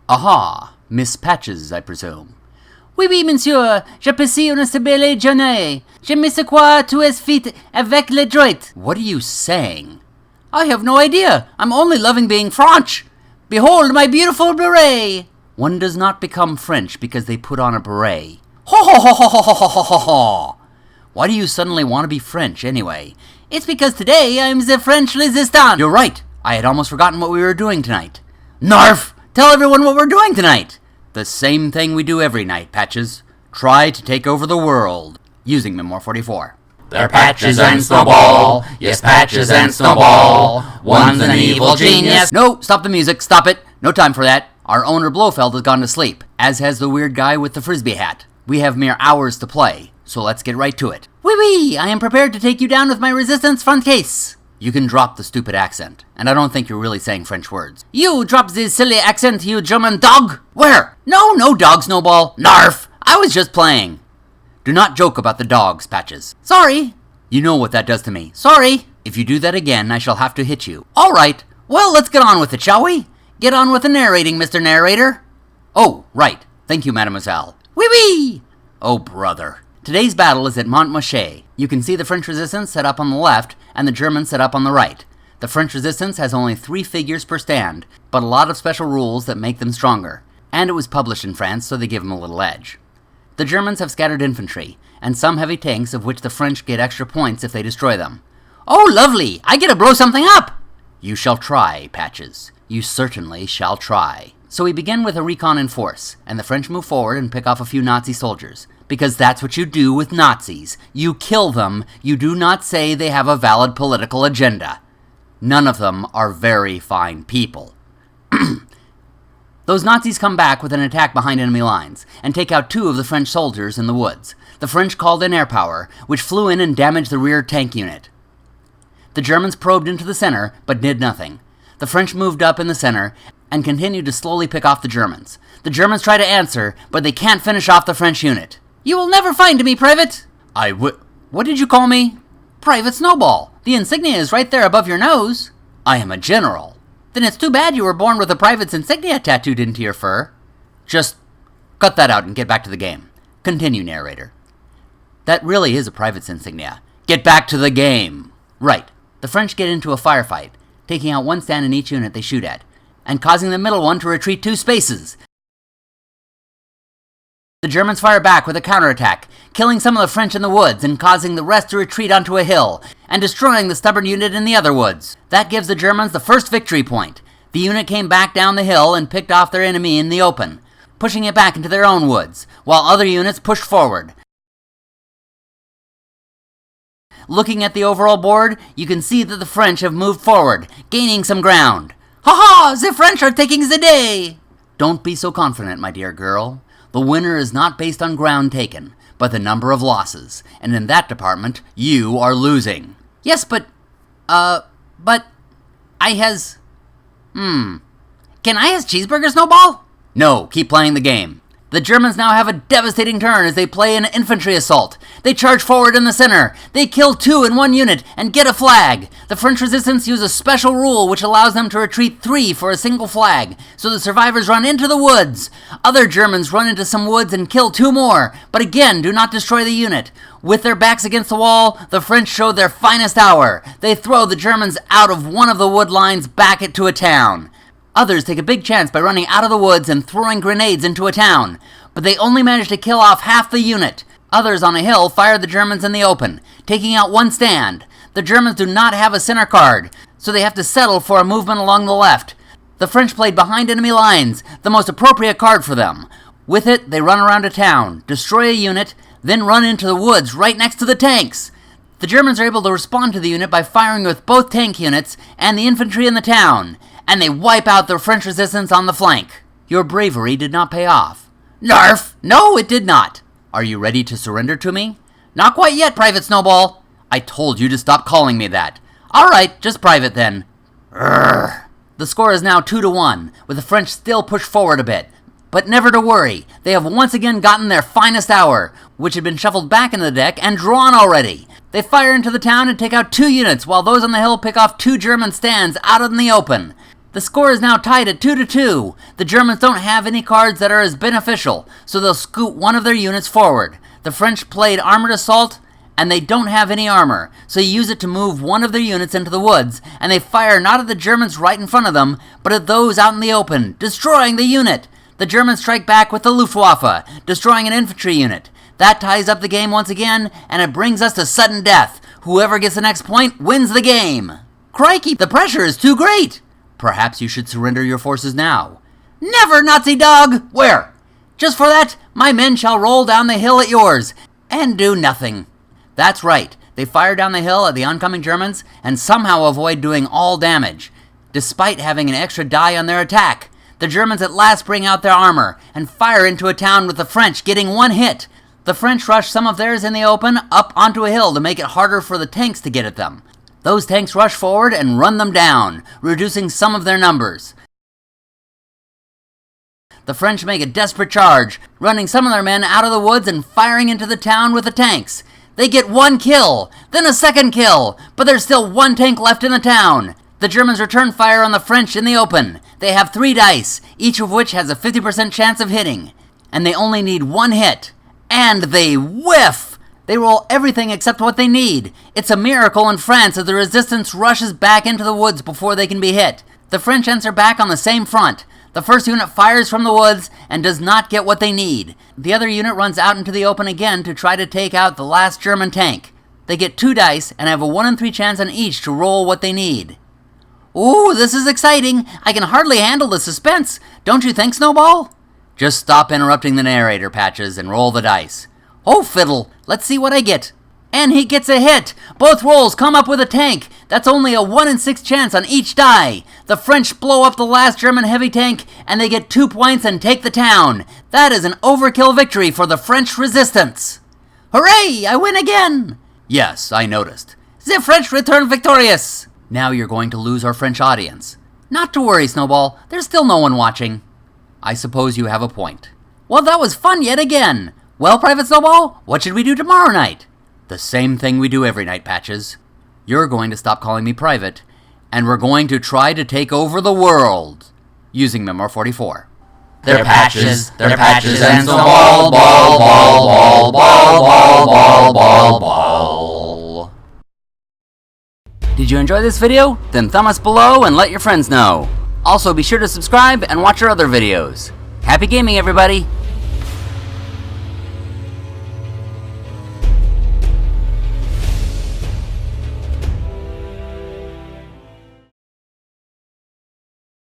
Aha, Miss Patches, I presume. Oui, oui, monsieur, j'apprécie une si belle journée. Je me sais quoi tu es fit avec le droit. What are you saying? I have no idea. I'm only loving being French. Behold my beautiful beret. One does not become French because they put on a beret. Ho ho ho ho ho ho ho ho ho. Why do you suddenly want to be French anyway? It's because today I'm the French resistant. You're right. I had almost forgotten what we were doing tonight. Narf! Tell everyone what we're doing tonight. The same thing we do every night, Patches. Try to take over the world. Using Memoir 44. They're Patches and Snowball. Yes, Patches and Snowball. One's an evil genius. No, stop the music. Stop it. No time for that. Our owner Blowfeld has gone to sleep, as has the weird guy with the frisbee hat. We have mere hours to play, so let's get right to it. Oui, oui, I am prepared to take you down with my resistance front case. You can drop the stupid accent, and I don't think you're really saying French words. You drop this silly accent, you German dog! Where? No dog, Snowball. Narf! I was just playing. Do not joke about the dogs, Patches. Sorry. You know what that does to me. Sorry. If you do that again, I shall have to hit you. All right. Well, let's get on with it, shall we? Get on with the narrating, Mr. Narrator. Oh, right. Thank you, mademoiselle. Oui, oui! Oh, brother. Today's battle is at Montmarché. You can see the French resistance set up on the left, and the Germans set up on the right. The French resistance has only 3 figures per stand, but a lot of special rules that make them stronger. And it was published in France, so they give them a little edge. The Germans have scattered infantry, and some heavy tanks of which the French get extra points if they destroy them. Oh, lovely! I get to blow something up! You shall try, Patches. You certainly shall try. So we begin with a recon in force, and the French move forward and pick off a few Nazi soldiers. Because that's what you do with Nazis. You kill them, you do not say they have a valid political agenda. None of them are very fine people. Those Nazis come back with an attack behind enemy lines, and take out 2 of the French soldiers in the woods. The French called in air power, which flew in and damaged the rear tank unit. The Germans probed into the center, but did nothing. The French moved up in the center, and continued to slowly pick off the Germans. The Germans try to answer, but they can't finish off the French unit. You will never find me, Private! What did you call me? Private Snowball. The insignia is right there above your nose. I am a general. Then it's too bad you were born with a private's insignia tattooed into your fur. Just cut that out and get back to the game. Continue, narrator. That really is a private's insignia. Get back to the game! Right. The French get into a firefight, taking out 1 stand in each unit they shoot at, and causing the middle one to retreat 2 spaces. The Germans fire back with a counterattack, killing some of the French in the woods and causing the rest to retreat onto a hill, and destroying the stubborn unit in the other woods. That gives the Germans the first victory point. The unit came back down the hill and picked off their enemy in the open, pushing it back into their own woods, while other units pushed forward. Looking at the overall board, you can see that the French have moved forward, gaining some ground. Ha ha! The French are taking the day! Don't be so confident, my dear girl. The winner is not based on ground taken, but the number of losses, and in that department, you are losing. Yes, but I has... Can I has cheeseburger, Snowball? No, keep playing the game. The Germans now have a devastating turn as they play an infantry assault. They charge forward in the center. They kill 2 in 1 unit and get a flag. The French resistance use a special rule which allows them to retreat 3 for a single flag, so the survivors run into the woods. Other Germans run into some woods and kill 2 more, but again do not destroy the unit. With their backs against the wall, the French show their finest hour. They throw the Germans out of one of the wood lines back into a town. Others take a big chance by running out of the woods and throwing grenades into a town, but they only manage to kill off half the unit. Others on a hill fire the Germans in the open, taking out 1 stand. The Germans do not have a center card, so they have to settle for a movement along the left. The French played behind enemy lines, the most appropriate card for them. With it, they run around a town, destroy a unit, then run into the woods right next to the tanks. The Germans are able to respond to the unit by firing with both tank units and the infantry in the town, and they wipe out the French resistance on the flank. Your bravery did not pay off. Narf! No, it did not. Are you ready to surrender to me? Not quite yet, Private Snowball. I told you to stop calling me that. All right, just Private then. Urgh. The score is now 2-1, with the French still pushed forward a bit. But never to worry, they have once again gotten their finest hour, which had been shuffled back into the deck and drawn already. They fire into the town and take out 2 units, while those on the hill pick off 2 German stands out in the open. The score is now tied at 2-2. The Germans don't have any cards that are as beneficial, so they'll scoot one of their units forward. The French played armored assault, and they don't have any armor, so you use it to move one of their units into the woods, and they fire not at the Germans right in front of them, but at those out in the open, destroying the unit. The Germans strike back with the Luftwaffe, destroying an infantry unit. That ties up the game once again, and it brings us to sudden death. Whoever gets the next point wins the game. Crikey, the pressure is too great. Perhaps you should surrender your forces now. Never, Nazi dog! Where? Just for that, my men shall roll down the hill at yours, and do nothing. That's right, they fire down the hill at the oncoming Germans, and somehow avoid doing all damage. Despite having an extra die on their attack, the Germans at last bring out their armor, and fire into a town with the French getting one hit. The French rush some of theirs in the open up onto a hill to make it harder for the tanks to get at them. Those tanks rush forward and run them down, reducing some of their numbers. The French make a desperate charge, running some of their men out of the woods and firing into the town with the tanks. They get one kill, then a second kill, but there's still one tank left in the town. The Germans return fire on the French in the open. They have 3 dice, each of which has a 50% chance of hitting. And they only need one hit. And they whiff! They roll everything except what they need. It's a miracle in France as the resistance rushes back into the woods before they can be hit. The French answer back on the same front. The first unit fires from the woods and does not get what they need. The other unit runs out into the open again to try to take out the last German tank. They get 2 dice and have a 1 in 3 chance on each to roll what they need. Ooh, this is exciting. I can hardly handle the suspense. Don't you think, Snowball? Just stop interrupting the narrator, Patches, and roll the dice. Oh, fiddle. Let's see what I get. And he gets a hit. Both rolls come up with a tank. That's only a 1 in 6 chance on each die. The French blow up the last German heavy tank, and they get 2 points and take the town. That is an overkill victory for the French resistance. Hooray! I win again! Yes, I noticed. The French return victorious! Now you're going to lose our French audience. Not to worry, Snowball. There's still no one watching. I suppose you have a point. Well, that was fun yet again. Well, Private Snowball, what should we do tomorrow night? The same thing we do every night, Patches. You're going to stop calling me Private, and we're going to try to take over the world using Memoir 44. They're Patches, and Snowball, ball, ball, ball, ball, ball, ball, ball, ball. Did you enjoy this video? Then thumb us below and let your friends know. Also, be sure to subscribe and watch our other videos. Happy gaming, everybody!